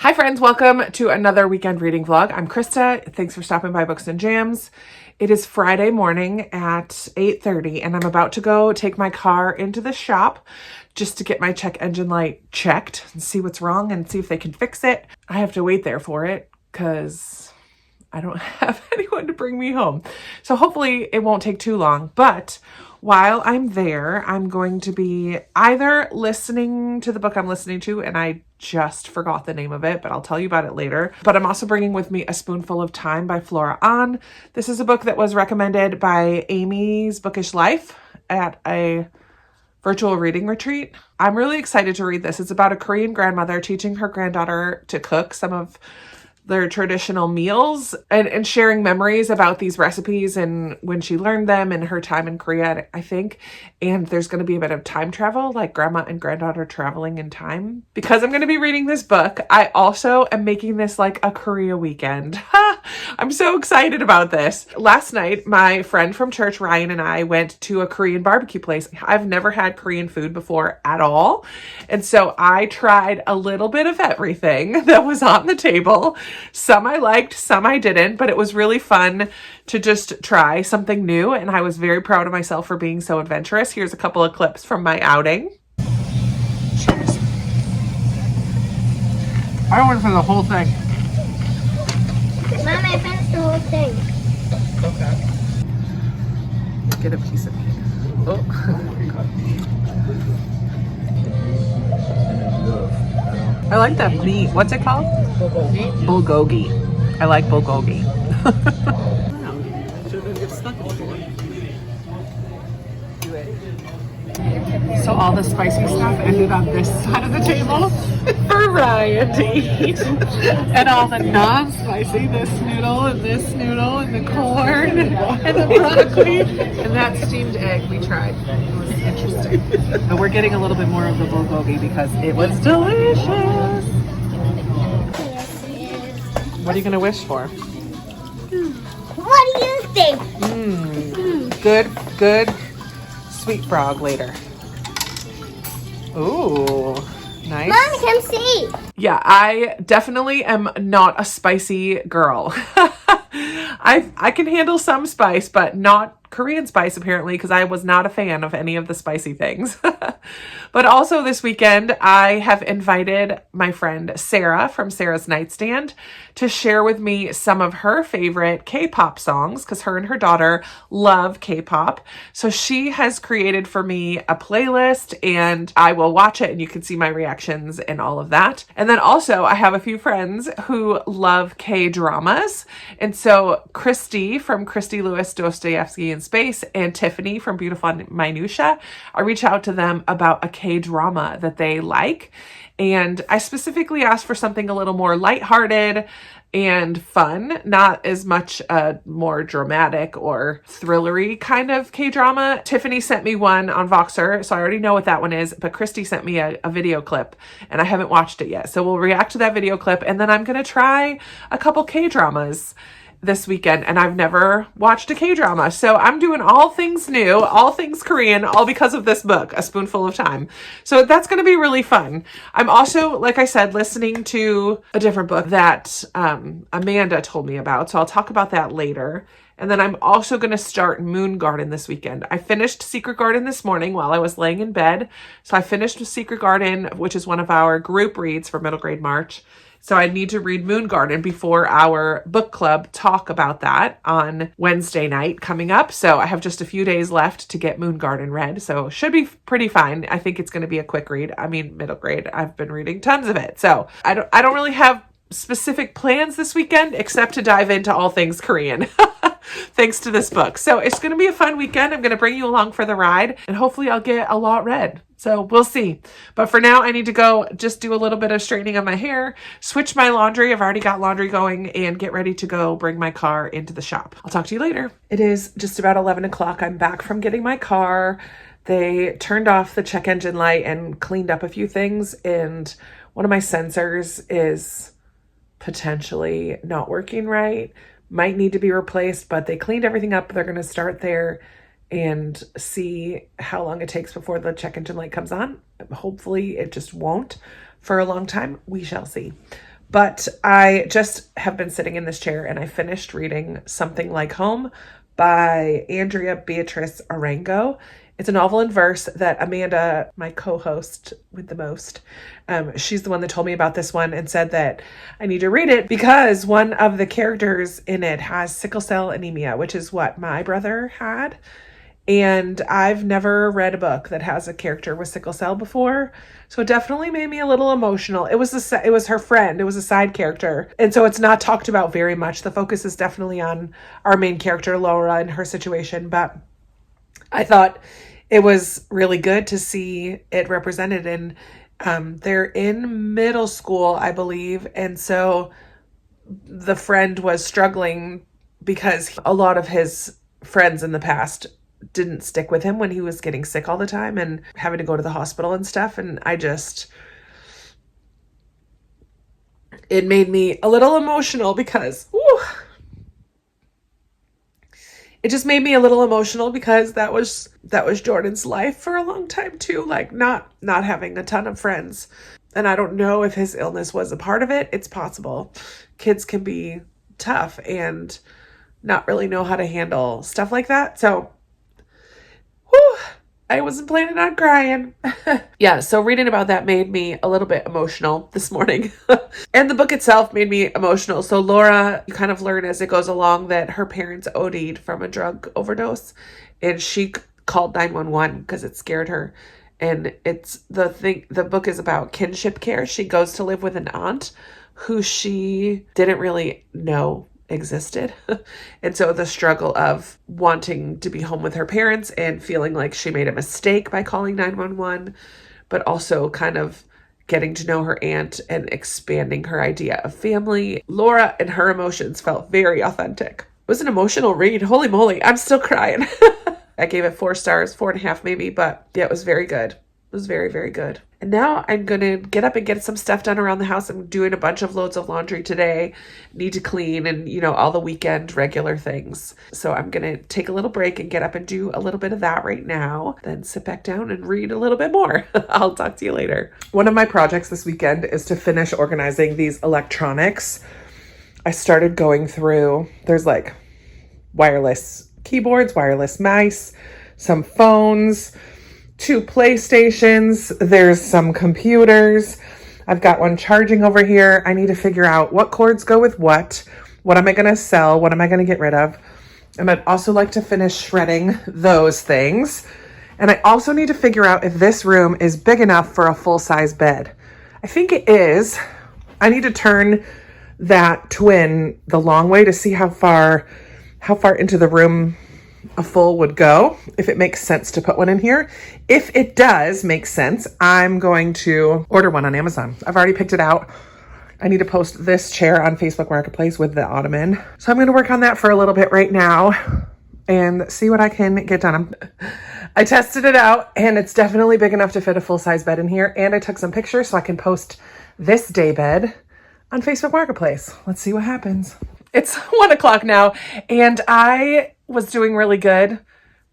Hi friends, welcome to another weekend reading vlog. I'm Krista. Thanks for stopping by Books and Jams. It is Friday morning at 8:30 and I'm about to go take my car into the shop just to get my check engine light checked and see what's wrong and see if they can fix it. I have to wait there for it because I don't have anyone to bring me home. So hopefully it won't take too long, but while I'm there, I'm going to be either listening to the book I'm listening to, and I just forgot the name of it, but I'll tell you about it later. But I'm also bringing with me A Spoonful of Time by Flora Ahn. This is a book that was recommended by Amy's Bookish Life at a virtual reading retreat. I'm really excited to read this. It's about a Korean grandmother teaching her granddaughter to cook some of their traditional meals and sharing memories about these recipes and when she learned them and her time in Korea, I think. And there's going to be a bit of time travel, like grandma and granddaughter traveling in time. Because I'm going to be reading this book, I also am making this like a Korea weekend. I'm so excited about this. Last night, my friend from church, Ryan, and I went to a Korean barbecue place. I've never had Korean food before at all. And so I tried a little bit of everything that was on the table. Some I liked, some I didn't, but it was really fun to just try something new. And I was very proud of myself for being so adventurous. Here's a couple of clips from my outing. Cheers. I went for the whole thing. Mom, I finished the whole thing. Okay. Get a piece of meat. Oh. I like that meat. What's it called? Bulgogi. Bulgogi. I like bulgogi. So all the spicy stuff ended on this side of the table for Ryan to eat. And all the non-spicy, this noodle and the corn and the broccoli and that steamed egg we tried. It was interesting. But we're getting a little bit more of the bulgogi because it was delicious. What are you going to wish for? What do you think? Good sweet frog later. Ooh, nice. Mom, come see. Yeah, I definitely am not a spicy girl. I can handle some spice, but not Korean spice apparently, because I was not a fan of any of the spicy things. But also this weekend, I have invited my friend Sarah from Sarah's Nightstand to share with me some of her favorite K-pop songs, because her and her daughter love K-pop. So she has created for me a playlist and I will watch it and you can see my reactions and all of that. And then also I have a few friends who love K-dramas. And so Christy from Christy Lewis Dostoevsky in Space and Tiffany from Beautiful Minutia, I reach out to them about a K-drama that they like. And I specifically asked for something a little more lighthearted and fun, not as much a more dramatic or thrillery kind of K-drama. Tiffany sent me one on Voxer, so I already know what that one is, but Christy sent me a video clip and I haven't watched it yet. So we'll react to that video clip and then I'm going to try a couple K-dramas this weekend, and I've never watched a K-drama. So I'm doing all things new, all things Korean, all because of this book, A Spoonful of Time. So that's going to be really fun. I'm also, like I said, listening to a different book that Amanda told me about. So I'll talk about that later. And then I'm also going to start Moon Garden this weekend. I finished Secret Garden this morning while I was laying in bed. So I finished Secret Garden, which is one of our group reads for middle grade March. So I need to read Moon Garden before our book club talk about that on Wednesday night coming up. So I have just a few days left to get Moon Garden read. So should be pretty fine. I think it's going to be a quick read. I mean, middle grade, I've been reading tons of it. So I don't really have specific plans this weekend except to dive into all things Korean. Thanks to this book. So it's going to be a fun weekend. I'm going to bring you along for the ride and hopefully I'll get a lot read. So we'll see. But for now, I need to go just do a little bit of straightening of my hair, switch my laundry. I've already got laundry going and get ready to go bring my car into the shop. I'll talk to you later. It is just about 11 o'clock. I'm back from getting my car. They turned off the check engine light and cleaned up a few things. And one of my sensors is potentially not working right. Might need to be replaced, but they cleaned everything up. They're going to start there and see how long it takes before the check engine light comes on. Hopefully it just won't for a long time. We shall see. But I just have been sitting in this chair and I finished reading Something Like Home by Andrea Beatrice Arango. It's a novel in verse that Amanda, my co-host with the most, she's the one that told me about this one and said that I need to read it because one of the characters in it has sickle cell anemia, which is what my brother had. And I've never read a book that has a character with sickle cell before. So it definitely made me a little emotional. It was her friend. It was a side character. And so it's not talked about very much. The focus is definitely on our main character, Laura, and her situation. But I thought it was really good to see it represented. And they're in middle school, I believe. And so the friend was struggling because a lot of his friends in the past didn't stick with him when he was getting sick all the time and having to go to the hospital and stuff. And it made me a little emotional because, it just made me a little emotional because that was Jordan's life for a long time too. Like not having a ton of friends. And I don't know if his illness was a part of it. It's possible. Kids can be tough and not really know how to handle stuff like that. So I wasn't planning on crying. Yeah, so reading about that made me a little bit emotional this morning. And the book itself made me emotional. So Laura, you kind of learn as it goes along that her parents OD'd from a drug overdose. And she called 911 because it scared her. And the book is about kinship care. She goes to live with an aunt who she didn't really know existed. And so the struggle of wanting to be home with her parents and feeling like she made a mistake by calling 911, but also kind of getting to know her aunt and expanding her idea of family. Laura and her emotions felt very authentic. It was an emotional read. Holy moly, I'm still crying. I gave it 4 stars, 4.5 maybe, but yeah, it was very good. It was very, very good. And now I'm going to get up and get some stuff done around the house. I'm doing a bunch of loads of laundry today. Need to clean and, all the weekend regular things. So I'm going to take a little break and get up and do a little bit of that right now. Then sit back down and read a little bit more. I'll talk to you later. One of my projects this weekend is to finish organizing these electronics. I started going through, there's like wireless keyboards, wireless mice, some phones, 2 PlayStations, there's some computers. I've got one charging over here. I need to figure out what cords go with what am I going to sell, what am I going to get rid of. And I'd also like to finish shredding those things. And I also need to figure out if this room is big enough for a full-size bed. I think it is. I need to turn that twin the long way to see how far into the room a full would go, if it makes sense to put one in here. If it does make sense, I'm going to order one on Amazon. I've already picked it out. I need to post this chair on Facebook Marketplace with the ottoman. So I'm going to work on that for a little bit right now and see what I can get done. I tested it out and it's definitely big enough to fit a full-size bed in here. And I took some pictures so I can post this daybed on Facebook Marketplace. Let's see what happens. It's 1 o'clock now and I was doing really good.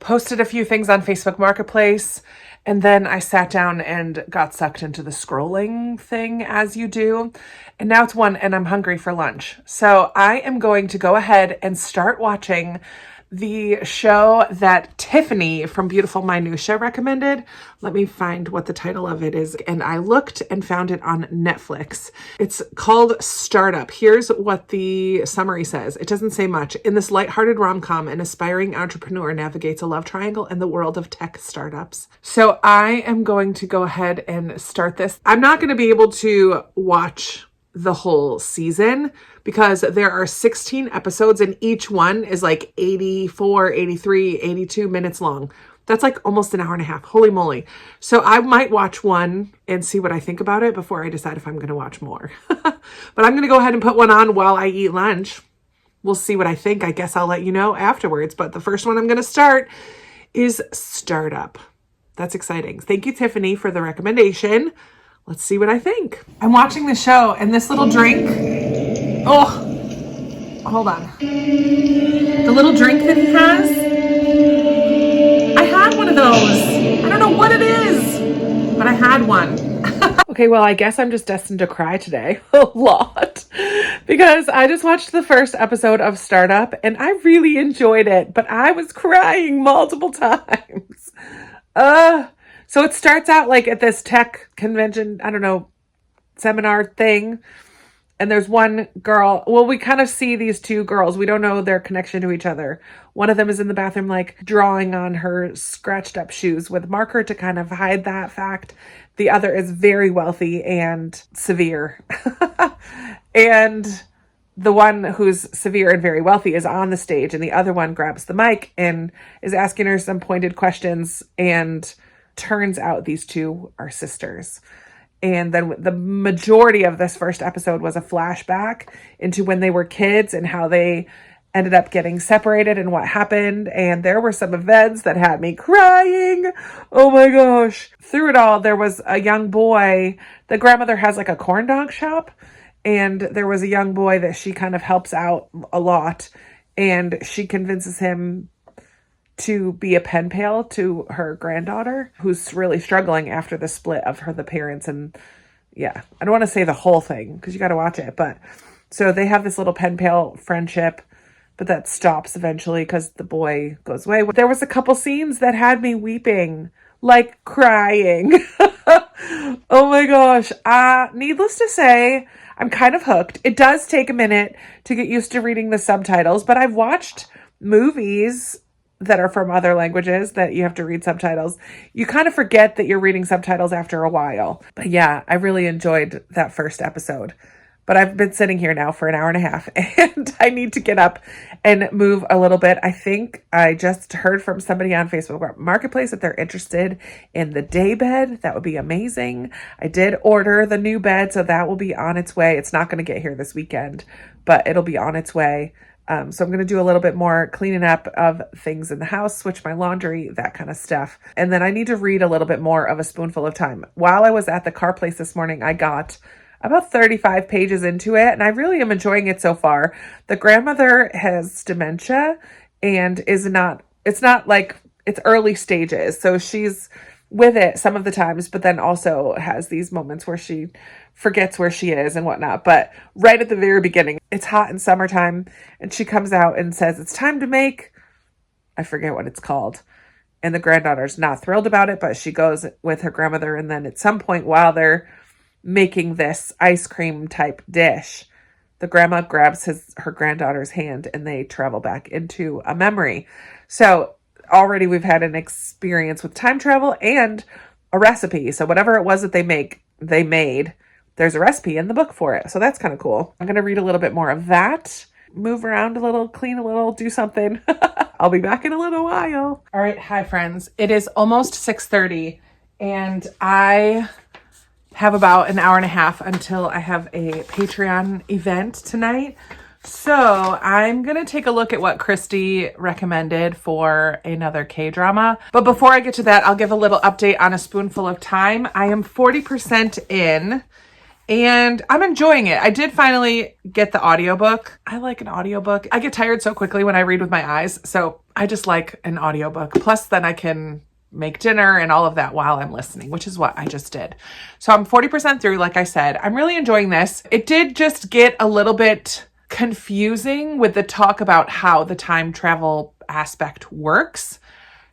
Posted a few things on Facebook Marketplace, and then I sat down and got sucked into the scrolling thing as you do. And now it's 1 and I'm hungry for lunch. So I am going to go ahead and start watching the show that Tiffany from Beautiful Minutia recommended. Let me find what the title of it is. And I looked and found it on Netflix. It's called Startup. Here's what the summary says. It doesn't say much. In this lighthearted rom-com, an aspiring entrepreneur navigates a love triangle in the world of tech startups. So I am going to go ahead and start this. I'm not going to be able to watch the whole season because there are 16 episodes and each one is like 84, 83, 82 minutes long. That's like almost an hour and a half. Holy moly. So I might watch one and see what I think about it before I decide if I'm going to watch more. But I'm going to go ahead and put one on while I eat lunch. We'll see what I think. I guess I'll let you know afterwards. But the first one I'm going to start is Startup. That's exciting. Thank you, Tiffany, for the recommendation. Let's see what I think. I'm watching the show and this little drink. Oh, hold on. The little drink that he has. I had one of those. I don't know what it is, but I had one. Okay, well, I guess I'm just destined to cry today a lot because I just watched the first episode of Startup and I really enjoyed it, but I was crying multiple times. So it starts out like at this tech convention, I don't know, seminar thing. And there's one girl. Well, we kind of see these two girls. We don't know their connection to each other. One of them is in the bathroom, like drawing on her scratched up shoes with marker to kind of hide that fact. The other is very wealthy and severe. And the one who's severe and very wealthy is on the stage, and the other one grabs the mic and is asking her some pointed questions. And turns out these two are sisters. And then the majority of this first episode was a flashback into when they were kids and how they ended up getting separated and what happened. And there were some events that had me crying. Oh my gosh. Through it all, there was a young boy. The grandmother has like a corn dog shop. And there was a young boy that she kind of helps out a lot. And she convinces him to be a pen pal to her granddaughter, who's really struggling after the split of the parents. And yeah, I don't want to say the whole thing because you got to watch it. But so they have this little pen pal friendship, but that stops eventually because the boy goes away. There was a couple scenes that had me weeping, like crying. Oh my gosh. Needless to say, I'm kind of hooked. It does take a minute to get used to reading the subtitles, but I've watched movies that are from other languages that you have to read subtitles. You kind of forget that you're reading subtitles after a while. But yeah, I really enjoyed that first episode. But I've been sitting here now for an hour and a half and I need to get up and move a little bit. I think I just heard from somebody on Facebook Marketplace that they're interested in the daybed. That would be amazing. I did order the new bed, so that will be on its way. It's not going to get here this weekend, but it'll be on its way. So I'm going to do a little bit more cleaning up of things in the house, switch my laundry, that kind of stuff. And then I need to read a little bit more of A Spoonful of Time. While I was at the car place this morning, I got about 35 pages into it, and I really am enjoying it so far. The grandmother has dementia and it's not like it's early stages. So she's with it some of the times, but then also has these moments where she forgets where she is and whatnot. But right at the very beginning, it's hot in summertime and she comes out and says, it's time to make, I forget what it's called. And the granddaughter's not thrilled about it, but she goes with her grandmother. And then at some point while they're making this ice cream type dish, the grandma grabs her granddaughter's hand and they travel back into a memory. So already we've had an experience with time travel and a recipe. So whatever it was that they made, there's a recipe in the book for it. So that's kind of cool. I'm going to read a little bit more of that, move around a little, clean a little, do something. I'll be back in a little while. All right. Hi, friends. It is almost 6:30 and I have about an hour and a half until I have a Patreon event tonight. So I'm going to take a look at what Christy recommended for another K-drama. But before I get to that, I'll give a little update on A Spoonful of Time. I am 40% in and I'm enjoying it. I did finally get the audiobook. I like an audiobook. I get tired so quickly when I read with my eyes. So I just like an audiobook. Plus then I can make dinner and all of that while I'm listening, which is what I just did. So I'm 40% through, like I said. I'm really enjoying this. It did just get a little bit confusing with the talk about how the time travel aspect works.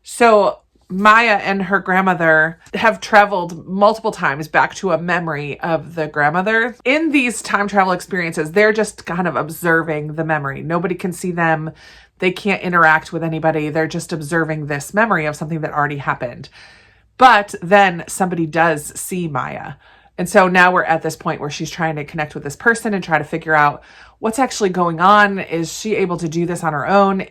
So Maya and her grandmother have traveled multiple times back to a memory of the grandmother. In these time travel experiences, they're just kind of observing the memory. Nobody can see them. They can't interact with anybody. They're just observing this memory of something that already happened. But then somebody does see Maya. And so now we're at this point where she's trying to connect with this person and try to figure out what's actually going on. Is she able to do this on her own?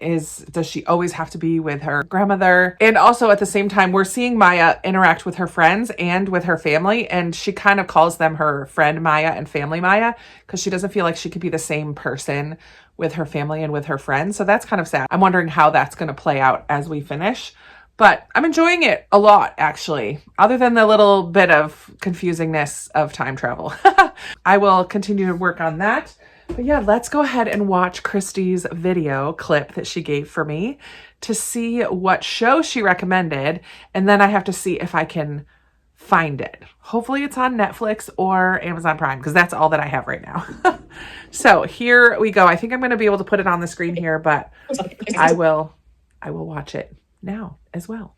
Does she always have to be with her grandmother? And also at the same time, we're seeing Maya interact with her friends and with her family. And she kind of calls them her friend Maya and family Maya because she doesn't feel like she could be the same person with her family and with her friends. So that's kind of sad. I'm wondering how that's going to play out as we finish. But I'm enjoying it a lot, actually, other than the little bit of confusingness of time travel. I will continue to work on that. But yeah, let's go ahead and watch Christy's video clip that she gave for me to see what show she recommended. And then I have to see if I can find it. Hopefully it's on Netflix or Amazon Prime, because that's all that I have right now. So here we go. I think I'm going to be able to put it on the screen here, but I will watch it now as well.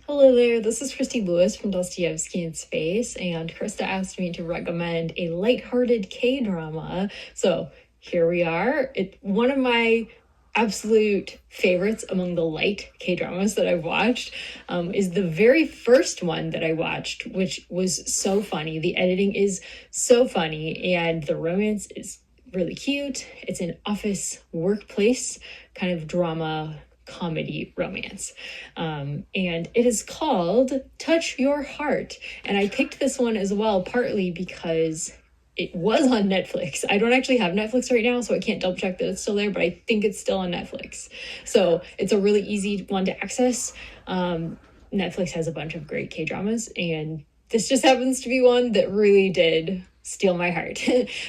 Hello there, this is Christy Lewis from Dostoevsky in Space, and Krista asked me to recommend a lighthearted K-drama. So here we are. It's one of my absolute favorites among the light K-dramas that I've watched. Is the very first one that I watched, which was so funny. The editing is so funny, and the romance is really cute. It's an office workplace kind of drama comedy romance. And it is called Touch Your Heart. And I picked this one as well, partly because it was on Netflix. I don't actually have Netflix right now, so I can't double check that it's still there, but I think it's still on Netflix. So it's a really easy one to access. Netflix has a bunch of great K-dramas, and this just happens to be one that really did steal my heart.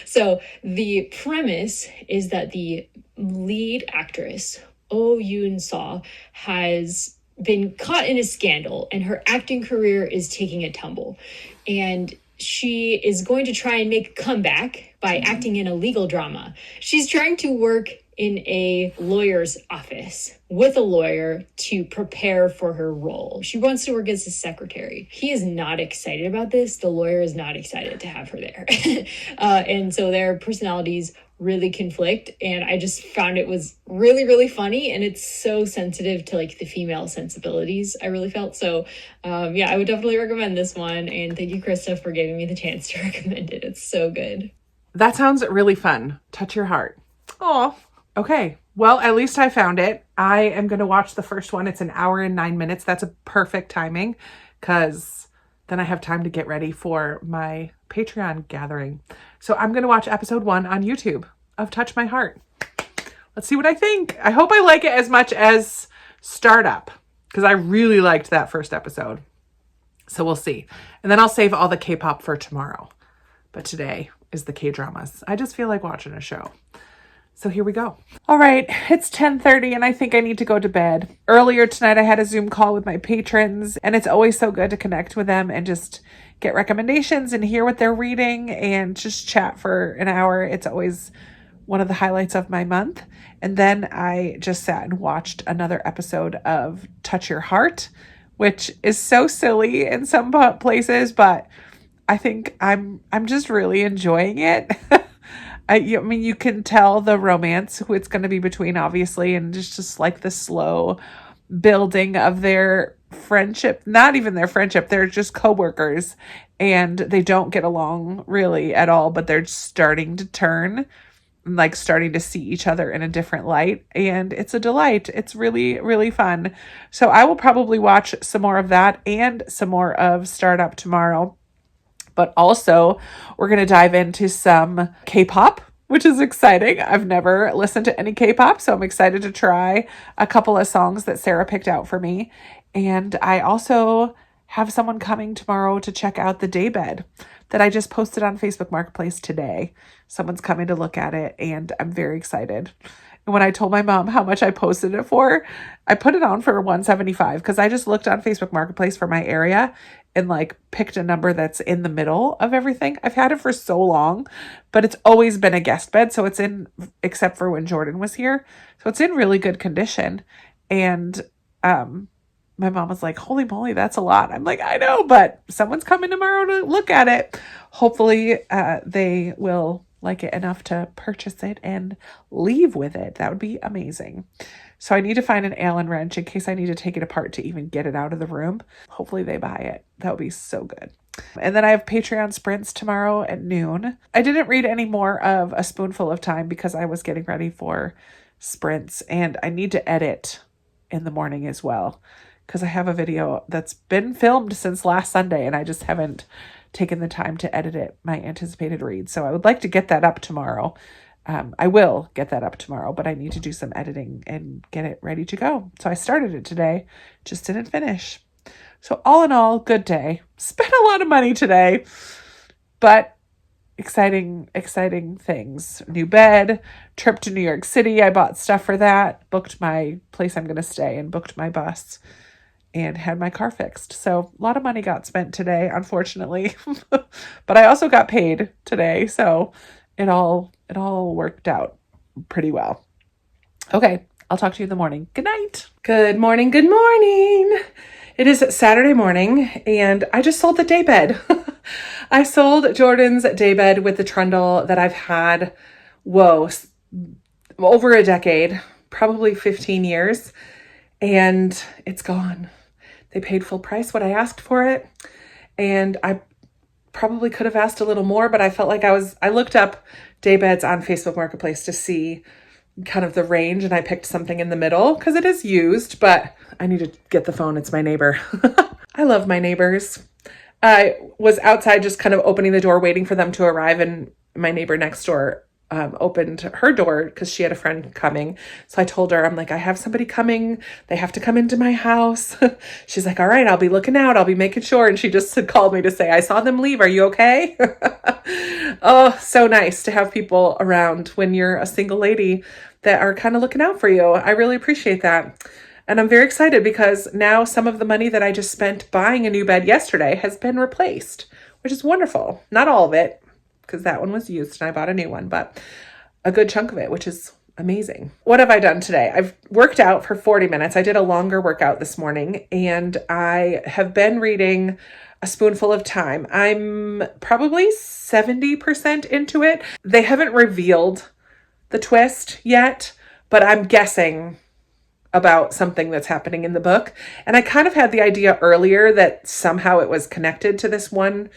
So the premise is that the lead actress, Oh Yoon-seo, has been caught in a scandal, and her acting career is taking a tumble. And she is going to try and make a comeback by acting in a legal drama. She's trying to work in a lawyer's office with a lawyer to prepare for her role. She wants to work as a secretary. He is not excited about this. The lawyer is not excited to have her there. And so their personalities really conflict, and I just found it was really, really funny, and it's so sensitive to like the female sensibilities, I really felt. So yeah, I would definitely recommend this one, and thank you, Krista, for giving me the chance to recommend it. It's so good. That sounds really fun. Touch Your Heart. Oh, okay. Well, at least I found it. I am going to watch the first one. It's an hour and 9 minutes. That's a perfect timing, because then I have time to get ready for my Patreon gathering. So I'm going to watch episode 1 on YouTube of Touch My Heart. Let's see what I think. I hope I like it as much as Startup, because I really liked that first episode. So we'll see. And then I'll save all the K-pop for tomorrow. But today is the K-dramas. I just feel like watching a show. So here we go. All right, it's 10:30 and I think I need to go to bed. Earlier tonight, I had a Zoom call with my patrons, and it's always so good to connect with them and just get recommendations and hear what they're reading and just chat for an hour. It's always one of the highlights of my month. And then I just sat and watched another episode of Touch Your Heart, which is so silly in some places, but I think I'm just really enjoying it. I mean, you can tell the romance who it's going to be between, obviously, and just like the slow building of their friendship. Not even their friendship, they're just coworkers, and they don't get along really at all, but they're starting to turn, like starting to see each other in a different light, and it's a delight. It's really, really fun. So I will probably watch some more of that and some more of Startup tomorrow. But also, we're going to dive into some K-pop, which is exciting. I've never listened to any K-pop, so I'm excited to try a couple of songs that Sarah picked out for me. And I also have someone coming tomorrow to check out the daybed that I just posted on Facebook Marketplace today. Someone's coming to look at it, and I'm very excited. And when I told my mom how much I posted it for, I put it on for $175 because I just looked on Facebook Marketplace for my area and like picked a number that's in the middle of everything. I've had it for so long, but it's always been a guest bed. So it's in, except for when Jordan was here. So it's in really good condition. And my mom was like, holy moly, that's a lot. I'm like, I know, but someone's coming tomorrow to look at it. Hopefully they will like it enough to purchase it and leave with it. That would be amazing. So I need to find an Allen wrench in case I need to take it apart to even get it out of the room. Hopefully they buy it. That would be so good. And then I have Patreon sprints tomorrow at noon. I didn't read any more of A Spoonful of Time because I was getting ready for sprints, and I need to edit in the morning as well because I have a video that's been filmed since last Sunday and I just haven't taken the time to edit it, my anticipated read. So I would like to get that up tomorrow. I will get that up tomorrow, but I need to do some editing and get it ready to go. So I started it today, just didn't finish. So all in all, good day. Spent a lot of money today, but exciting things. New bed, trip to New York City. I bought stuff for that, booked my place I'm going to stay and booked my bus. and had my car fixed. So a lot of money got spent today, unfortunately. But I also got paid today, so it all worked out pretty well. Okay, I'll talk to you in the morning. Good night. Good morning. Good morning. It is Saturday morning, and I just sold the daybed. I sold Jordan's daybed with the trundle that I've had, over a decade, probably 15 years, and it's gone. They paid full price what I asked for it, and I probably could have asked a little more, but I felt like I looked up daybeds on Facebook Marketplace to see kind of the range, and I picked something in the middle because it is used, but I need to get the phone. It's my neighbor. I love my neighbors. I was outside just kind of opening the door, waiting for them to arrive, and my neighbor next door opened her door because she had a friend coming. So I told her, I'm like, I have somebody coming. They have to come into my house. She's like, all right, I'll be looking out. I'll be making sure. And she just called me to say, I saw them leave. Are you okay? Oh, so nice to have people around when you're a single lady that are kind of looking out for you. I really appreciate that. And I'm very excited because now some of the money that I just spent buying a new bed yesterday has been replaced, which is wonderful. Not all of it, because that one was used and I bought a new one, but a good chunk of it, which is amazing. What have I done today? I've worked out for 40 minutes. I did a longer workout this morning, and I have been reading A Spoonful of Time. I'm probably 70% into it. They haven't revealed the twist yet, but I'm guessing about something that's happening in the book. And I kind of had the idea earlier that somehow it was connected to this one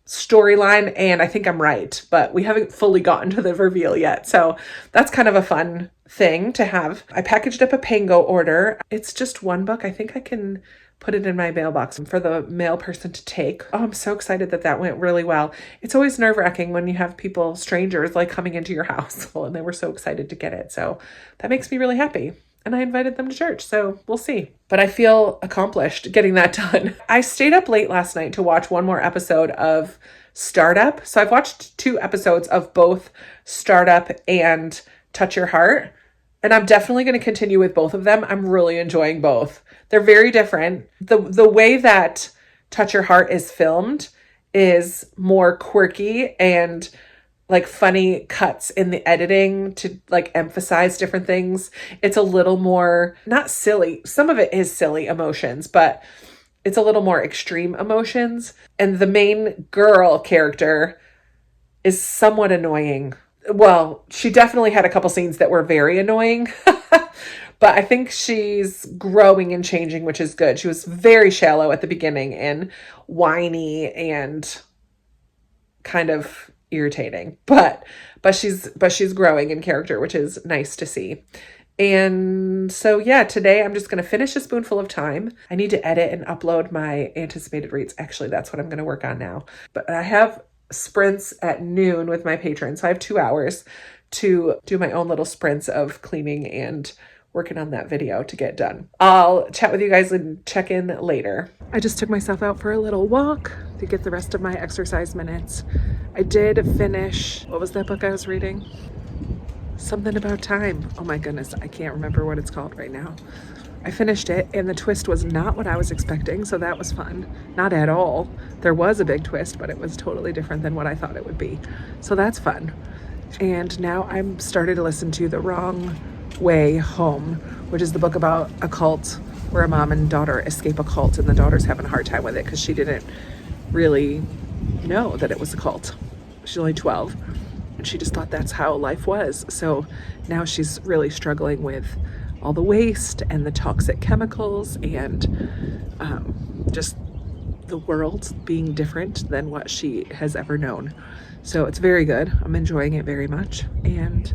storyline, and I think I'm right, but we haven't fully gotten to the reveal yet. So that's kind of a fun thing to have. I packaged up a Pango order. It's just one book. I think I can put it in my mailbox for the mail person to take. Oh, I'm so excited that that went really well. It's always nerve-wracking when you have people, strangers, like coming into your house. Well, and they were so excited to get it. So that makes me really happy. And I invited them to church, so we'll see. But I feel accomplished getting that done. I stayed up late last night to watch one more episode of Startup. So I've watched 2 episodes of both Startup and Touch Your Heart. And I'm definitely going to continue with both of them. I'm really enjoying both. They're very different. The way that Touch Your Heart is filmed is more quirky and like funny cuts in the editing to like emphasize different things. It's a little more, not silly. Some of it is silly emotions, but it's a little more extreme emotions. And the main girl character is somewhat annoying. Well, she definitely had a couple scenes that were very annoying, but I think she's growing and changing, which is good. She was very shallow at the beginning and whiny and kind of irritating, but she's growing in character, which is nice to see. And so yeah, today I'm just going to finish A Spoonful of Time. I need to edit and upload my anticipated reads. Actually, that's what I'm going to work on now. But I have sprints at noon with my patrons, so I have 2 hours to do my own little sprints of cleaning and working on that video to get done. I'll chat with you guys and check in later. I just took myself out for a little walk to get the rest of my exercise minutes. I did finish, what was that book I was reading? Something About Time. Oh my goodness, I can't remember what it's called right now. I finished it, and the twist was not what I was expecting, so that was fun. Not at all. There was a big twist, but it was totally different than what I thought it would be. So that's fun. And now I'm starting to listen to The Wrong Way Home, which is the book about a cult where a mom and daughter escape a cult, and the daughter's having a hard time with it because she didn't really know that it was a cult. She's only 12, and she just thought that's how life was. So now she's really struggling with all the waste and the toxic chemicals and just the world being different than what she has ever known. So it's very good. I'm enjoying it very much. And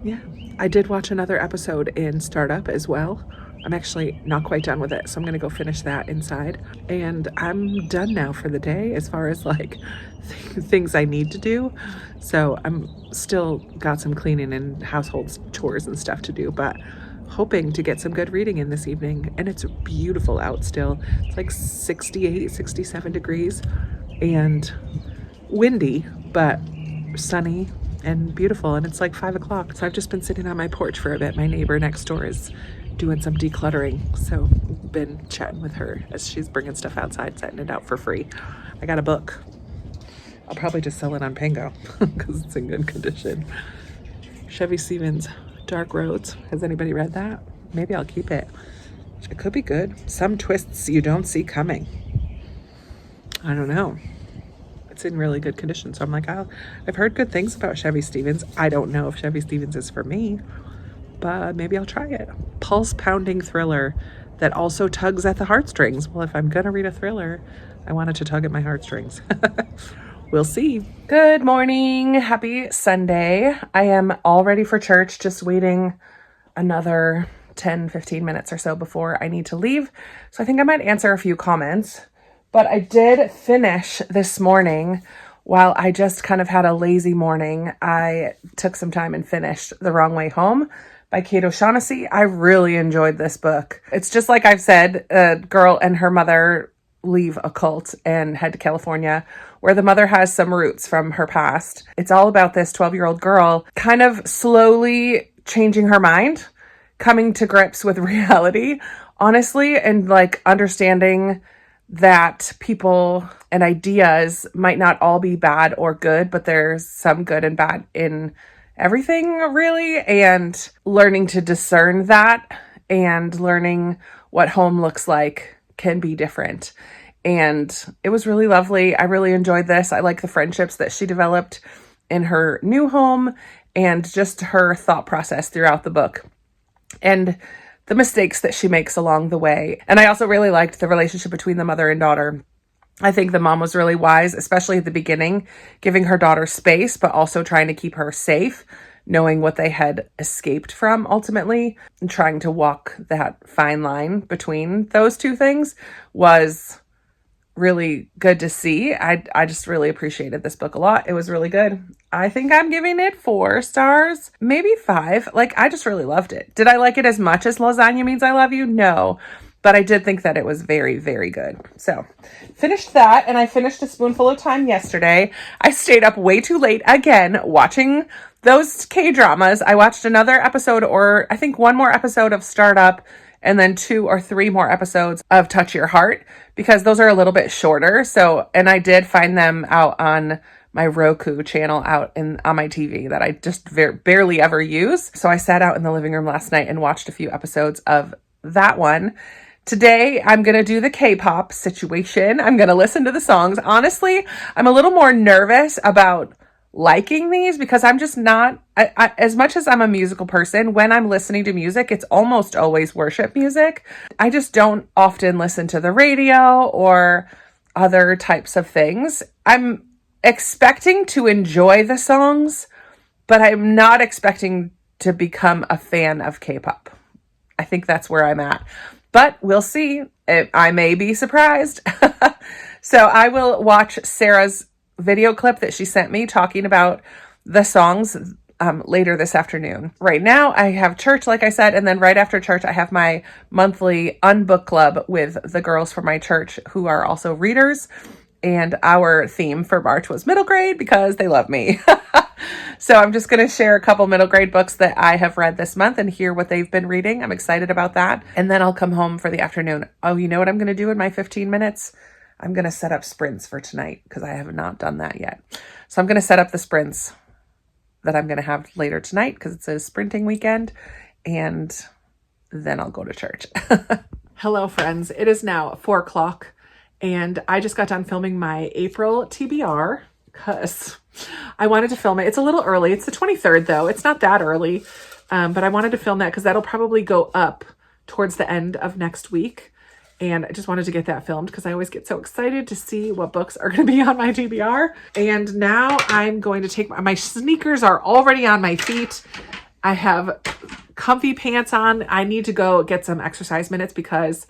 yeah, I did watch another episode in Startup as well. I'm actually not quite done with it, so I'm going to go finish that inside. And I'm done now for the day as far as like things I need to do. So I'm still got some cleaning and household chores and stuff to do, but hoping to get some good reading in this evening. And it's beautiful out still. It's like 68, 67 degrees and windy, but sunny and beautiful. And it's like 5 o'clock. So I've just been sitting on my porch for a bit. My neighbor next door is doing some decluttering. So been chatting with her as she's bringing stuff outside, setting it out for free. I got a book. I'll probably just sell it on Pango because it's in good condition. Chevy Stevens, Dark Roads. Has anybody read that? Maybe I'll keep it. It could be good. Some twists you don't see coming. I don't know. It's in really good condition. So I'm like, I've heard good things about Chevy Stevens. I don't know if Chevy Stevens is for me, but maybe I'll try it. Pulse pounding thriller that also tugs at the heartstrings. Well, if I'm gonna read a thriller, I want it to tug at my heartstrings. We'll see. Good morning. Happy Sunday. I am all ready for church, just waiting another 10, 15 minutes or so before I need to leave. So I think I might answer a few comments, but I did finish this morning. While I just kind of had a lazy morning, I took some time and finished The Wrong Way Home by Kate O'Shaughnessy. I really enjoyed this book. It's just like I've said, a girl and her mother leave a cult and head to California, where the mother has some roots from her past. It's all about this 12-year-old girl kind of slowly changing her mind, coming to grips with reality, honestly, and like understanding that people and ideas might not all be bad or good, but there's some good and bad in everything, really, and learning to discern that and learning what home looks like can be different. And it was really lovely. I really enjoyed this. I like the friendships that she developed in her new home and just her thought process throughout the book and the mistakes that she makes along the way. And I also really liked the relationship between the mother and daughter. I think the mom was really wise, especially at the beginning, giving her daughter space, but also trying to keep her safe, knowing what they had escaped from ultimately, and trying to walk that fine line between those two things was really good to see. I just really appreciated this book a lot. It was really good. I think I'm giving it 4 stars, maybe 5. Like, I just really loved it. Did I like it as much as Lasagna Means I Love You? No. But I did think that it was very, very good. So finished that, and I finished A Spoonful of Time yesterday. I stayed up way too late again watching those K-dramas. I watched another episode, or I think one more episode of Startup, and then 2 or 3 more episodes of Touch Your Heart, because those are a little bit shorter. So, and I did find them out on my Roku channel out on my TV that I just barely ever use. So I sat out in the living room last night and watched a few episodes of that one. Today, I'm going to do the K-pop situation. I'm going to listen to the songs. Honestly, I'm a little more nervous about liking these because I'm just not, as much as I'm a musical person, when I'm listening to music, it's almost always worship music. I just don't often listen to the radio or other types of things. I'm expecting to enjoy the songs, but I'm not expecting to become a fan of K-pop. I think that's where I'm at. But we'll see. I may be surprised. So I will watch Sarah's video clip that she sent me talking about the songs later this afternoon. Right now, I have church, like I said, and then right after church, I have my monthly unbook club with the girls from my church who are also readers. And our theme for March was middle grade because they love me. So I'm just going to share a couple middle grade books that I have read this month and hear what they've been reading. I'm excited about that. And then I'll come home for the afternoon. Oh, you know what I'm going to do in my 15 minutes? I'm going to set up sprints for tonight because I have not done that yet. So I'm going to set up the sprints that I'm going to have later tonight because it's a sprinting weekend. And then I'll go to church. Hello, friends. It is now 4 o'clock. And I just got done filming my April TBR because I wanted to film it. It's a little early. It's the 23rd though. It's not that early. But I wanted to film that because that'll probably go up towards the end of next week. And I just wanted to get that filmed because I always get so excited to see what books are going to be on my TBR. And now I'm going to take my sneakers are already on my feet. I have comfy pants on. I need to go get some exercise minutes because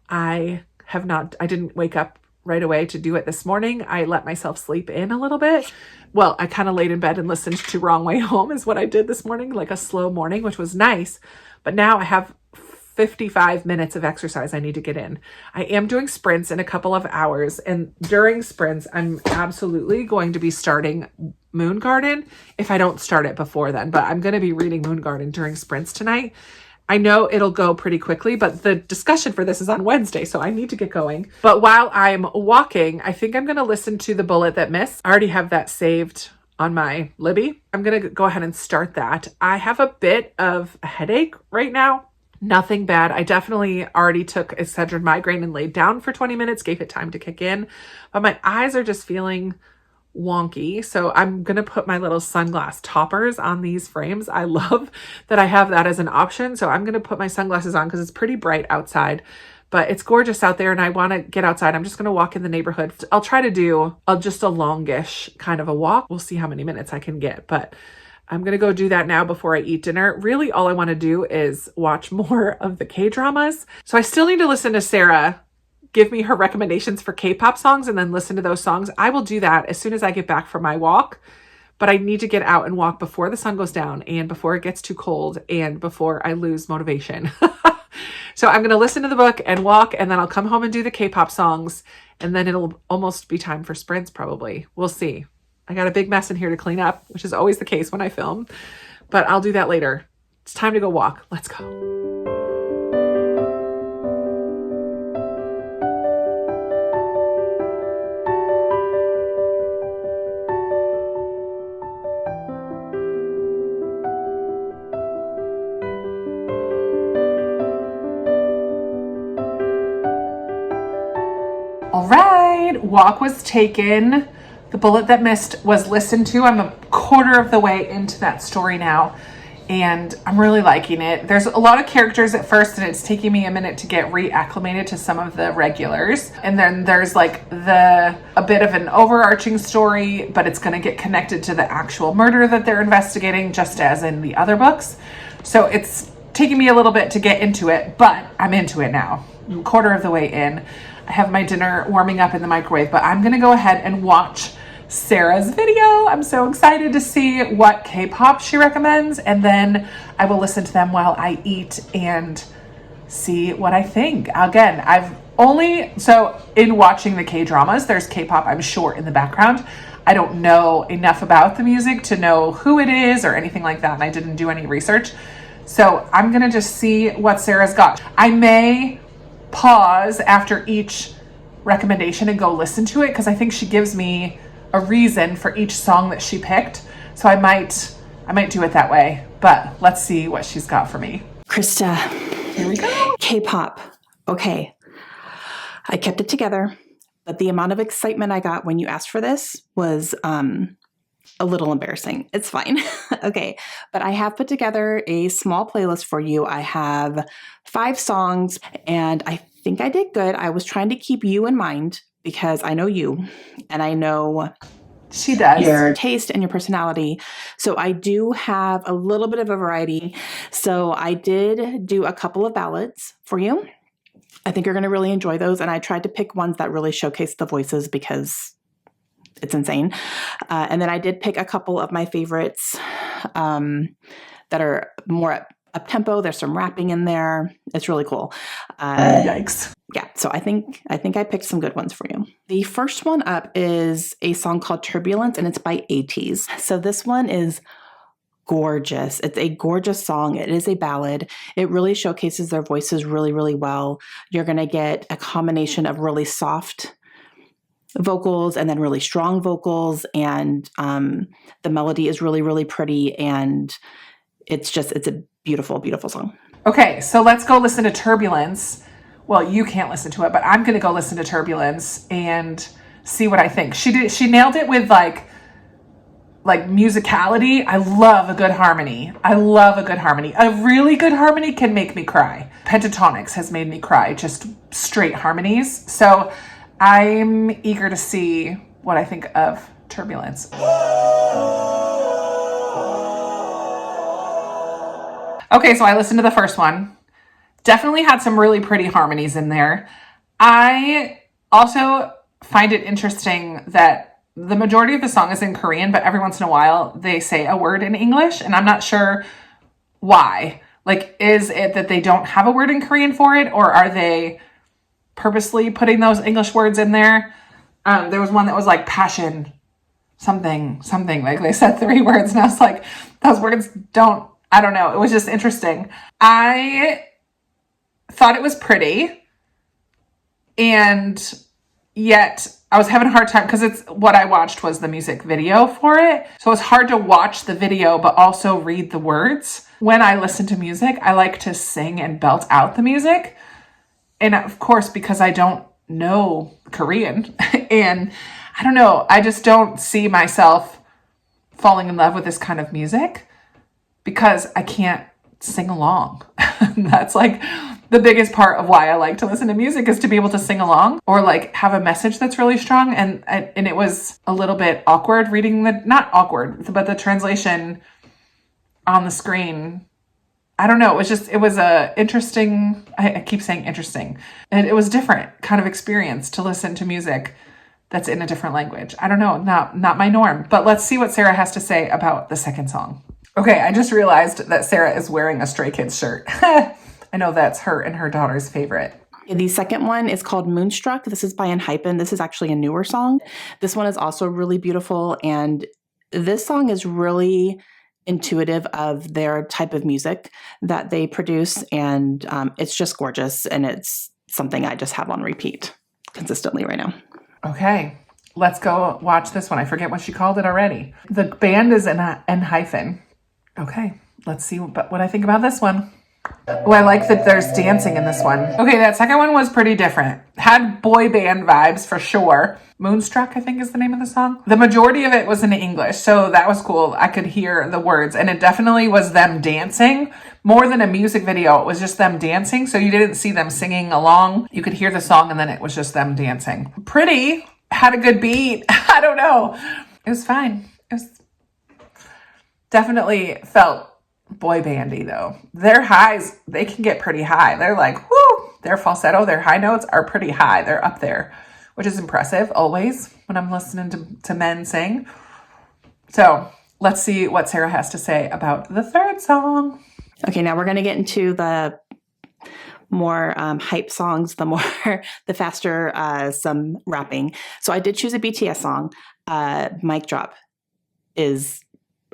I didn't wake up right away to do it this morning. I let myself sleep in a little bit. Well, I kind of laid in bed and listened to Wrong Way Home is what I did this morning, like a slow morning, which was nice. But now I have 55 minutes of exercise I need to get in. I am doing sprints in a couple of hours. And during sprints, I'm absolutely going to be starting Moon Garden if I don't start it before then. But I'm going to be reading Moon Garden during sprints tonight. I know it'll go pretty quickly, but the discussion for this is on Wednesday, so I need to get going. But while I'm walking, I think I'm going to listen to The Bullet That Missed. I already have that saved on my Libby. I'm going to go ahead and start that. I have a bit of a headache right now. Nothing bad. I definitely already took Excedrin migraine and laid down for 20 minutes, gave it time to kick in, but my eyes are just feeling wonky. So I'm going to put my little sunglass toppers on these frames. I love that I have that as an option. So I'm going to put my sunglasses on because it's pretty bright outside, but it's gorgeous out there and I want to get outside. I'm just going to walk in the neighborhood. I'll try to do just a longish kind of a walk. We'll see how many minutes I can get, but I'm going to go do that now before I eat dinner. Really, all I want to do is watch more of the K-dramas. So I still need to listen to Sarah give me her recommendations for K-pop songs and then listen to those songs. I will do that as soon as I get back from my walk, but I need to get out and walk before the sun goes down and before it gets too cold and before I lose motivation. So I'm going to listen to the book and walk, and then I'll come home and do the K-pop songs, and then it'll almost be time for sprints probably. We'll see. I got a big mess in here to clean up, which is always the case when I film, but I'll do that later. It's time to go walk. Let's go. All right, walk was taken. The Bullet That Missed was listened to. I'm a quarter of the way into that story now, and I'm really liking it. There's a lot of characters at first, and it's taking me a minute to get reacclimated to some of the regulars. And then there's like a bit of an overarching story, but it's going to get connected to the actual murder that they're investigating, just as in the other books. So it's taking me a little bit to get into it, but I'm into it now. I'm a quarter of the way in. I have my dinner warming up in the microwave, but I'm going to go ahead and watch Sarah's video. I'm so excited to see what K-pop she recommends, and then I will listen to them while I eat and see what I think. Again, in watching the K-dramas, there's K-pop, I'm sure, in the background. I don't know enough about the music to know who it is or anything like that, and I didn't do any research. So I'm going to just see what Sarah's got. I may pause after each recommendation and go listen to it because I think she gives me a reason for each song that she picked. So I might do it that way, but let's see what she's got for me. Krista. Here we go. K-pop. Okay. I kept it together, but the amount of excitement I got when you asked for this was a little embarrassing. It's fine. Okay. But I have put together a small playlist for you. I have 5 songs, and I think I did good. I was trying to keep you in mind because I know you and I know she does your taste and your personality. So I do have a little bit of a variety. So I did do a couple of ballads for you. I think you're going to really enjoy those. And I tried to pick ones that really showcase the voices because it's insane. And then I did pick a couple of my favorites that are more up-tempo. There's some rapping in there. It's really cool. Yikes. Yeah, so I think I picked some good ones for you. The first one up is a song called Turbulence, and it's by ATEEZ. So this one is gorgeous. It's a gorgeous song. It is a ballad. It really showcases their voices really, really well. You're going to get a combination of really soft vocals and then really strong vocals, and the melody is really, really pretty, and it's a beautiful, beautiful song. Okay, so let's go listen to Turbulence. Well, you can't listen to it, but I'm going to go listen to Turbulence and see what I think. She nailed it with like musicality. I love a good harmony. A really good harmony can make me cry. Pentatonics has made me cry, just straight harmonies. So I'm eager to see what I think of Turbulence. Okay, so I listened to the first one. Definitely had some really pretty harmonies in there. I also find it interesting that the majority of the song is in Korean, but every once in a while they say a word in English, and I'm not sure why. Like, is it that they don't have a word in Korean for it, or are they purposely putting those English words in there? There was one that was like passion, something, like they said 3 words, and I was like, those words don't I don't know. It was just interesting. I thought it was pretty, and yet I was having a hard time because it's what I watched was the music video for it. So it's hard to watch the video, but also read the words. When I listen to music, I like to sing and belt out the music. And of course, because I don't know Korean and I don't know, I just don't see myself falling in love with this kind of music because I can't sing along. That's like the biggest part of why I like to listen to music, is to be able to sing along or like have a message that's really strong. And it was a little bit awkward reading not awkward, but the translation on the screen. I don't know. It was a interesting, I keep saying interesting. And it was different kind of experience to listen to music that's in a different language. I don't know, not my norm, but let's see what Sarah has to say about the second song. Okay, I just realized that Sarah is wearing a Stray Kids shirt. I know that's her and her daughter's favorite. The second one is called Moonstruck. This is by Enhypen. This is actually a newer song. This one is also really beautiful, and this song is really intuitive of their type of music that they produce, and it's just gorgeous, and it's something I just have on repeat consistently right now. Okay, let's go watch this one. I forget what she called it already. The band is Enhypen. Okay, let's see what I think about this one. Oh, I like that there's dancing in this one. Okay, that second one was pretty different. Had boy band vibes for sure. Moonstruck, I think, is the name of the song. The majority of it was in English, so that was cool. I could hear the words, and it definitely was them dancing. More than a music video, it was just them dancing, so you didn't see them singing along. You could hear the song, and then it was just them dancing. Pretty, had a good beat. I don't know. It was fine. It was definitely felt boy bandy though. Their highs, they can get pretty high. They're like, whoo, their falsetto, their high notes are pretty high. They're up there, which is impressive always when I'm listening to men sing. So let's see what Sarah has to say about the third song. Okay, now we're going to get into the more hype songs, the faster, some rapping. So I did choose a BTS song. Mic Drop is,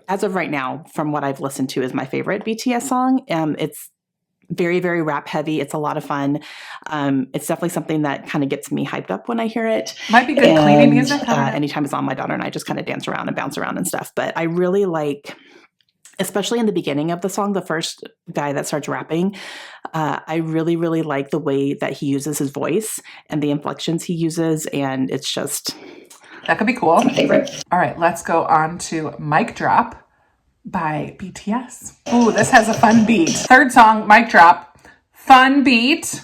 as of right now, from what I've listened to, is my favorite BTS song. It's very, very rap heavy. It's a lot of fun. It's definitely something that kind of gets me hyped up when I hear it. Might be good cleaning music. Anytime it's on, my daughter and I just kind of dance around and bounce around and stuff. But I really like, especially in the beginning of the song, the first guy that starts rapping, I really, really like the way that he uses his voice and the inflections he uses. And it's just... that could be cool. It's my favorite. All right, let's go on to Mic Drop by BTS. Ooh, this has a fun beat. Third song, Mic Drop. Fun beat.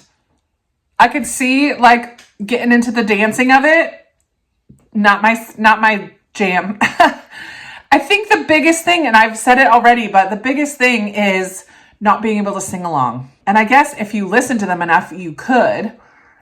I could see like getting into the dancing of it. Not my jam. I think the biggest thing, and I've said it already, but the biggest thing is not being able to sing along. And I guess if you listen to them enough, you could.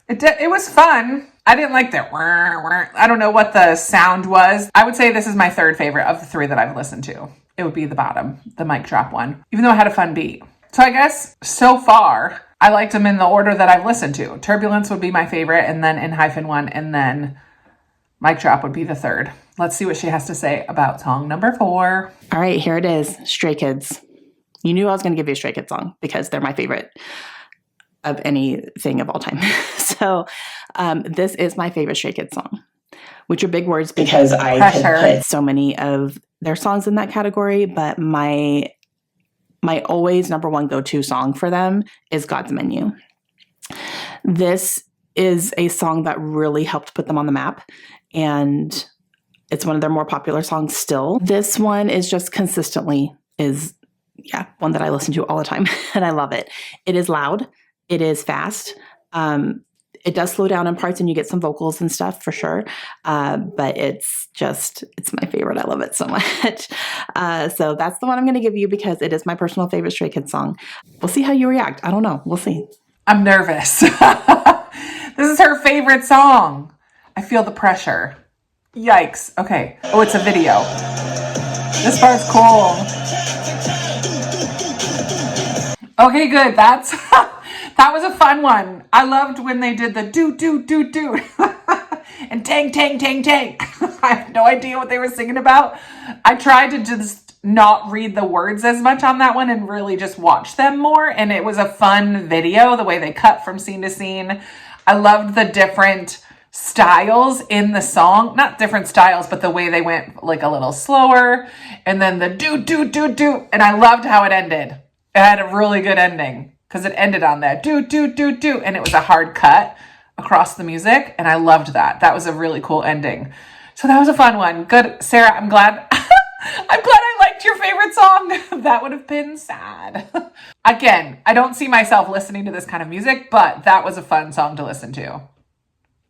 It was fun. I didn't like that. I don't know what the sound was. I would say this is my third favorite of the three that I've listened to. It would be the bottom, the Mic Drop one, even though it had a fun beat. So I guess so far, I liked them in the order that I've listened to. Turbulence would be my favorite, and then Enhypen one, and then Mic Drop would be the third. Let's see what she has to say about song number 4. All right, here it is. Stray Kids. You knew I was going to give you a Stray Kids song because they're my favorite of anything of all time. So this is my favorite Stray Kids song, which are big words because I could put so many of their songs in that category, but my always number one go-to song for them is God's Menu. This is a song that really helped put them on the map, and it's one of their more popular songs still. This one is just consistently one that I listen to all the time, and I love it. It is loud. It is fast. It does slow down in parts and you get some vocals and stuff for sure. But it's my favorite. I love it so much. So that's the one I'm going to give you because it is my personal favorite Stray Kids song. We'll see how you react. I don't know. We'll see. I'm nervous. This is her favorite song. I feel the pressure. Yikes. Okay. Oh, it's a video. This part's cool. Okay, good. That was a fun one. I loved when they did the do and tang, tang, tang, tang. I have no idea what they were singing about. I tried to just not read the words as much on that one and really just watch them more. And it was a fun video, the way they cut from scene to scene. I loved the different styles in the song. Not different styles, but the way they went like a little slower. And then the do. And I loved how it ended. It had a really good ending because it ended on that do. And it was a hard cut across the music. And I loved that. That was a really cool ending. So that was a fun one. Good. Sarah, I'm glad I liked your favorite song. That would have been sad. Again, I don't see myself listening to this kind of music, but that was a fun song to listen to.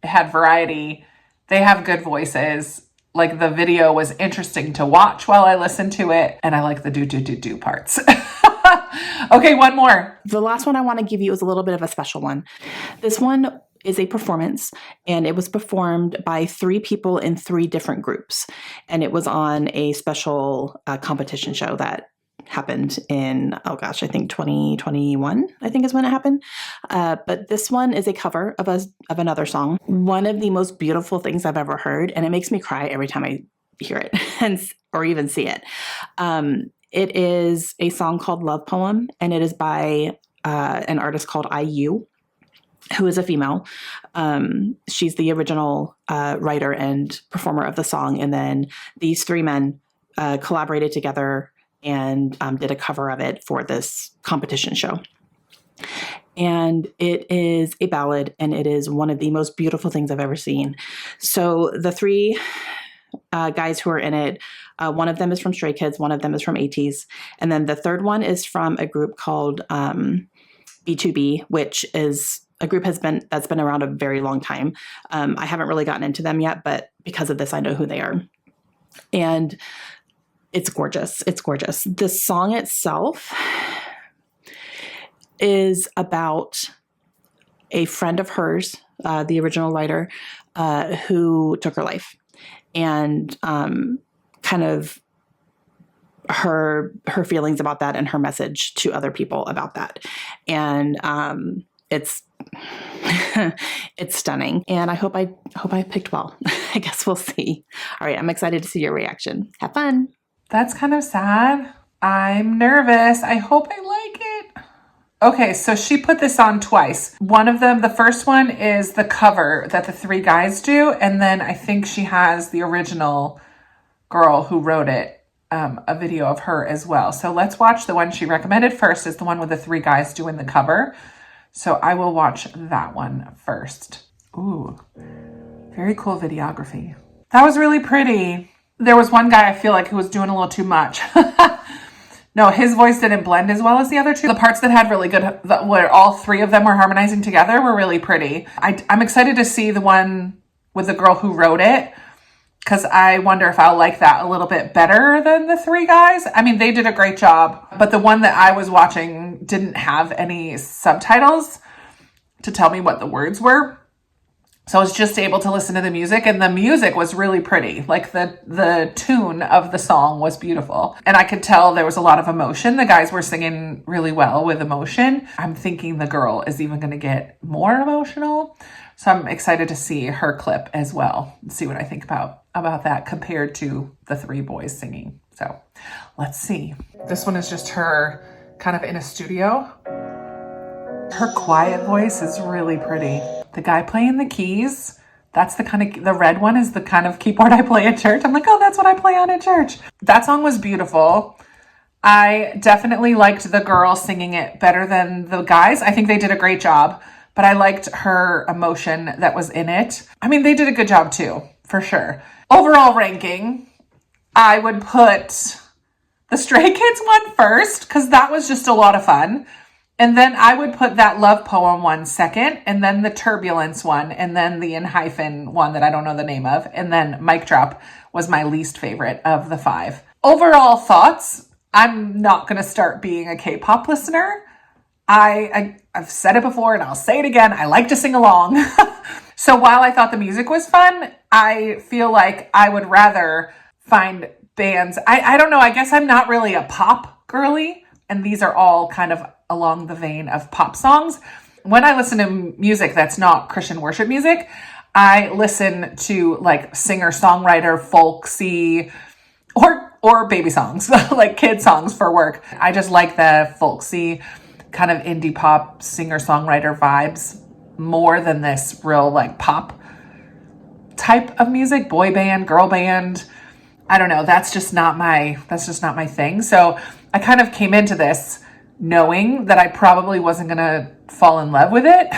It had variety. They have good voices. Like the video was interesting to watch while I listened to it. And I like the do parts. Okay, one more. The last one I want to give you is a little bit of a special one. This one is a performance, and it was performed by 3 people in 3 different groups. And it was on a special competition show that happened in, I think 2021, I think is when it happened. But this one is a cover of another song. One of the most beautiful things I've ever heard, and it makes me cry every time I hear it or even see it. It is a song called Love Poem, and it is by an artist called IU, who is a female. She's the original writer and performer of the song. And then these 3 men collaborated together and did a cover of it for this competition show. And it is a ballad, and it is one of the most beautiful things I've ever seen. So the 3 guys who are in it, one of them is from Stray Kids, one of them is from ATEEZ, and then the third one is from a group called B2B, which is a group that's been around a very long time. I haven't really gotten into them yet, but because of this, I know who they are. And it's gorgeous. It's gorgeous. The song itself is about a friend of hers, the original writer, who took her life, and kind of her feelings about that and her message to other people about that. And it's it's stunning, and I hope I picked well. I guess we'll see. All right, I'm excited to see your reaction. Have fun. That's kind of sad. I'm nervous. I hope I like it. Okay, so she put this on twice. One of them, the first one is the cover that the 3 guys do, and then I think she has the original girl who wrote it, a video of her as well. So let's watch the one she recommended first, is the one with the 3 guys doing the cover. So I will watch that one first. Ooh, very cool videography. That was really pretty. There was one guy I feel like who was doing a little too much. No, his voice didn't blend as well as the other 2. The parts that had really good, where all 3 of them were harmonizing together, were really pretty. I'm excited to see the one with the girl who wrote it, because I wonder if I'll like that a little bit better than the 3 guys. I mean, they did a great job, but the one that I was watching didn't have any subtitles to tell me what the words were. So I was just able to listen to the music, and the music was really pretty. Like the tune of the song was beautiful. And I could tell there was a lot of emotion. The guys were singing really well with emotion. I'm thinking the girl is even going to get more emotional. So I'm excited to see her clip as well and see what I think about that compared to the 3 boys singing. So let's see. This one is just her kind of in a studio. Her quiet voice is really pretty. The guy playing the keys, the red one is the kind of keyboard I play at church. I'm like, oh, that's what I play on at church. That song was beautiful. I definitely liked the girl singing it better than the guys. I think they did a great job, but I liked her emotion that was in it. I mean, they did a good job too, for sure. Overall ranking, I would put the Stray Kids one first, because that was just a lot of fun. And then I would put that Love Poem one second, and then the Turbulence one, and then the In Hyphen one that I don't know the name of, and then Mic Drop was my least favorite of the 5. Overall thoughts, I'm not going to start being a K-pop listener. I've said it before and I'll say it again. I like to sing along. So while I thought the music was fun, I feel like I would rather find bands. I don't know. I guess I'm not really a pop girly, and these are all kind of along the vein of pop songs. When I listen to music that's not Christian worship music, I listen to like singer-songwriter, folksy, or or baby songs, like kid songs for work. I just like the folksy kind of indie pop singer-songwriter vibes more than this real like pop type of music, boy band, girl band. I don't know. That's just not my thing. So I kind of came into this knowing that I probably wasn't going to fall in love with it.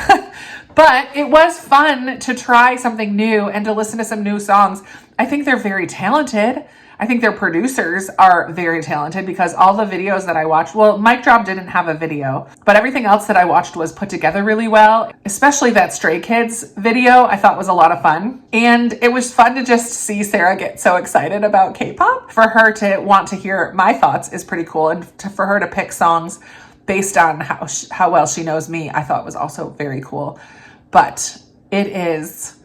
But it was fun to try something new and to listen to some new songs. I think they're very talented. I think their producers are very talented because all the videos that I watched, well, Mic Drop didn't have a video, but everything else that I watched was put together really well. Especially that Stray Kids video I thought was a lot of fun. And it was fun to just see Sarah get so excited about K-pop. For her to want to hear my thoughts is pretty cool. And for her to pick songs based on how well she knows me, I thought was also very cool. But it is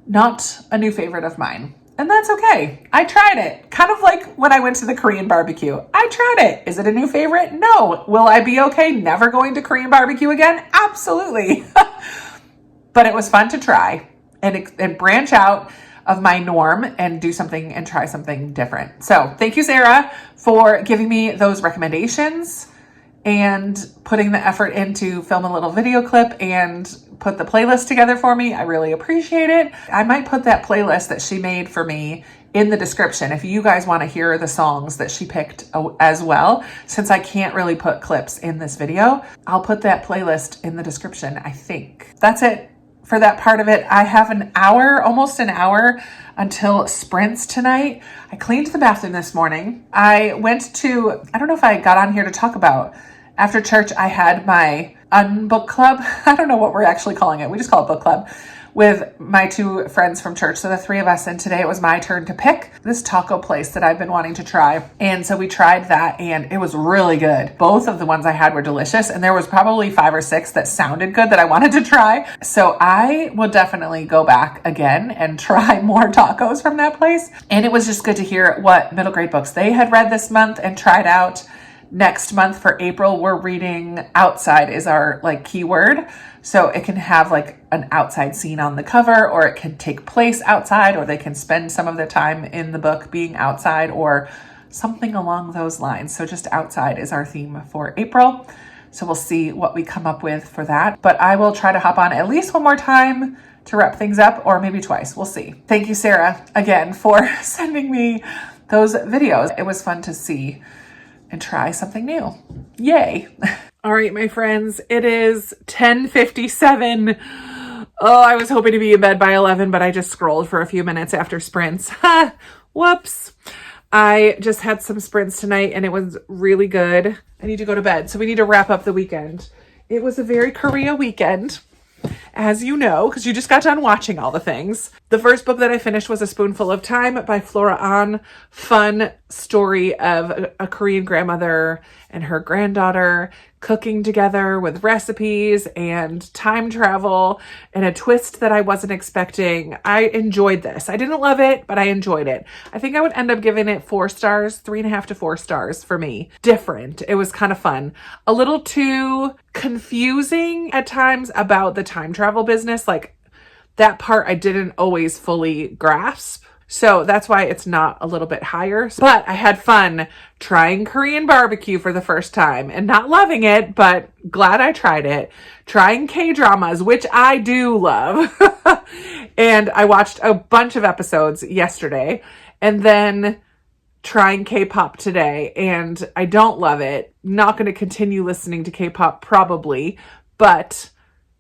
not a new favorite of mine. And that's okay. I tried it. Kind of like when I went to the Korean barbecue. I tried it. Is it a new favorite? No. Will I be okay never going to Korean barbecue again? Absolutely. But it was fun to try and branch out of my norm and do something and try something different. So thank you, Sarah, for giving me those recommendations and putting the effort into film a little video clip and put the playlist together for me. I really appreciate it. I might put that playlist that she made for me in the description if you guys want to hear the songs that she picked as well. Since I can't really put clips in this video, I'll put that playlist in the description, I think. That's it for that part of it. I have almost an hour until sprints tonight. I cleaned the bathroom this morning. I don't know if I got on here to talk about, after church, I had my unbook club. I don't know what we're actually calling it. We just call it book club with my two friends from church. So the three of us, and today it was my turn to pick this taco place that I've been wanting to try. And so we tried that and it was really good. Both of the ones I had were delicious, and there was probably 5 or 6 that sounded good that I wanted to try. So I will definitely go back again and try more tacos from that place. And it was just good to hear what middle grade books they had read this month and tried out. Next month for April, we're reading Outside is our like keyword. So it can have like an outside scene on the cover, or it can take place outside, or they can spend some of the time in the book being outside or something along those lines. So just outside is our theme for April. So we'll see what we come up with for that. But I will try to hop on at least one more time to wrap things up, or maybe twice. We'll see. Thank you, Sarah, again for sending me those videos. It was fun to see and try something new. Yay. All right, my friends, it is 10:57. Oh, I was hoping to be in bed by 11, but I just scrolled for a few minutes after sprints. Whoops. I just had some sprints tonight and it was really good. I need to go to bed, so we need to wrap up the weekend. It was a very Korea weekend, as you know, because you just got done watching all the things. The first book that I finished was A Spoonful of Time by Flora An. Fun story of a Korean grandmother and her granddaughter cooking together with recipes and time travel and a twist that I wasn't expecting. I enjoyed this. I didn't love it, but I enjoyed it. I think I would end up giving it 4 stars, 3.5 to 4 stars for me. Different. It was kind of fun. A little too confusing at times about the time travel business. Like that part I didn't always fully grasp. So that's why it's not a little bit higher. But I had fun trying Korean barbecue for the first time and not loving it, but glad I tried it. Trying K-dramas, which I do love. And I watched a bunch of episodes yesterday, and then trying K-pop today, and I don't love it. Not going to continue listening to K-pop probably, but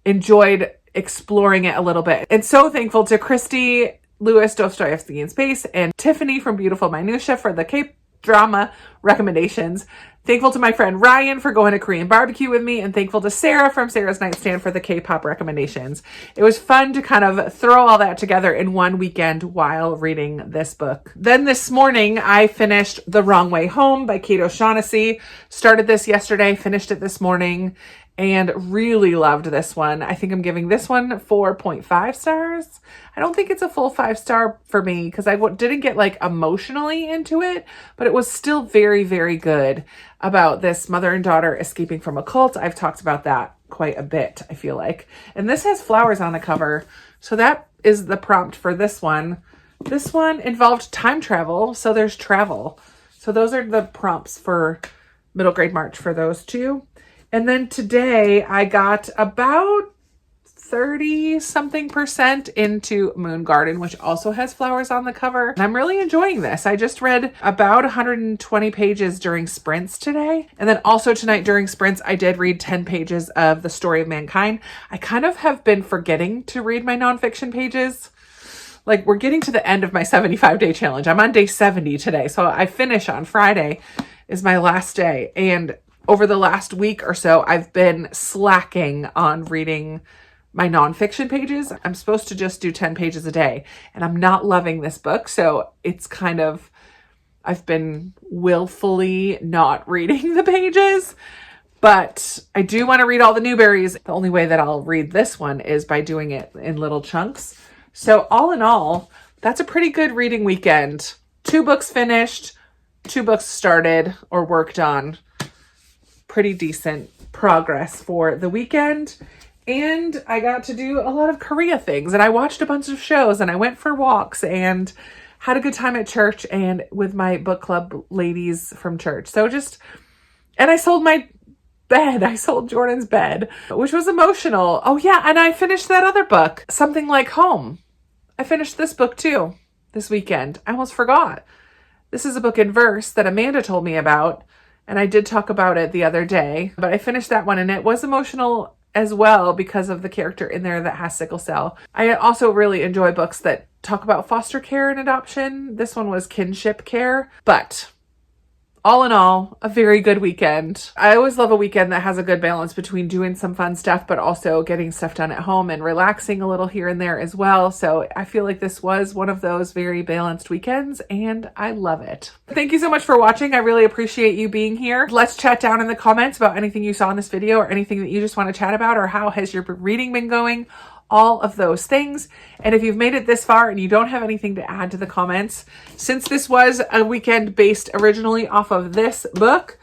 enjoyed exploring it a little bit. And so thankful to Christy, Lewis, Dostoevsky in Space, and Tiffany from Beautiful Minutia for the K-drama recommendations. Thankful to my friend Ryan for going to Korean barbecue with me, and thankful to Sarah from Sarah's Nightstand for the K-pop recommendations. It was fun to kind of throw all that together in one weekend while reading this book. Then this morning, I finished The Wrong Way Home by Kate O'Shaughnessy. Started this yesterday, finished it this morning, and really loved this one. I think I'm giving this one 4.5 stars. I don't think it's a full 5-star for me because I didn't get like emotionally into it, but it was still very, very good about this mother and daughter escaping from a cult. I've talked about that quite a bit, I feel like. And this has flowers on the cover. So that is the prompt for this one. This one involved time travel, so there's travel. So those are the prompts for middle grade March for those two. And then today I got about 30 something percent into Moon Garden, which also has flowers on the cover. And I'm really enjoying this. I just read about 120 pages during sprints today. And then also tonight during sprints, I did read 10 pages of The Story of Mankind. I kind of have been forgetting to read my nonfiction pages. Like, we're getting to the end of my 75-day challenge. I'm on day 70 today. So I finish on Friday is my last day. And over the last week or so, I've been slacking on reading my nonfiction pages. I'm supposed to just do 10 pages a day, and I'm not loving this book. So it's kind of, I've been willfully not reading the pages, but I do want to read all the Newberries. The only way that I'll read this one is by doing it in little chunks. So all in all, that's a pretty good reading weekend. 2 books finished, 2 books started or worked on. Pretty decent progress for the weekend. And I got to do a lot of Korea things, and I watched a bunch of shows, and I went for walks and had a good time at church and with my book club ladies from church. So and I sold my bed. I sold Jordan's bed, which was emotional. Oh yeah. And I finished that other book, Something Like Home. I finished this book too this weekend. I almost forgot. This is a book in verse that Amanda told me about, and I did talk about it the other day, but I finished that one and it was emotional as well because of the character in there that has sickle cell. I also really enjoy books that talk about foster care and adoption. This one was kinship care, but all in all, a very good weekend. I always love a weekend that has a good balance between doing some fun stuff, but also getting stuff done at home and relaxing a little here and there as well. So I feel like this was one of those very balanced weekends, and I love it. Thank you so much for watching. I really appreciate you being here. Let's chat down in the comments about anything you saw in this video or anything that you just want to chat about, or how has your reading been going? All of those things. And if you've made it this far and you don't have anything to add to the comments, since this was a weekend based originally off of this book,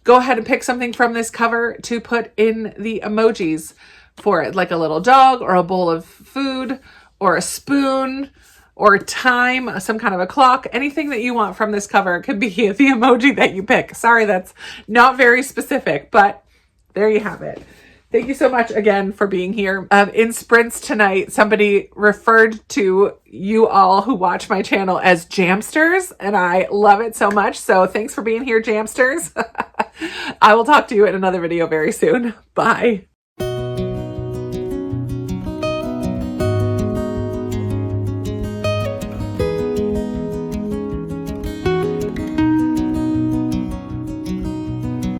go ahead and pick something from this cover to put in the emojis for it, like a little dog or a bowl of food or a spoon or time, some kind of a clock. Anything that you want from this cover could be the emoji that you pick. Sorry, that's not very specific, but there you have it. Thank you so much again for being here. In sprints tonight, somebody referred to you all who watch my channel as Jamsters, and I love it so much. So thanks for being here, Jamsters. I will talk to you in another video very soon. Bye.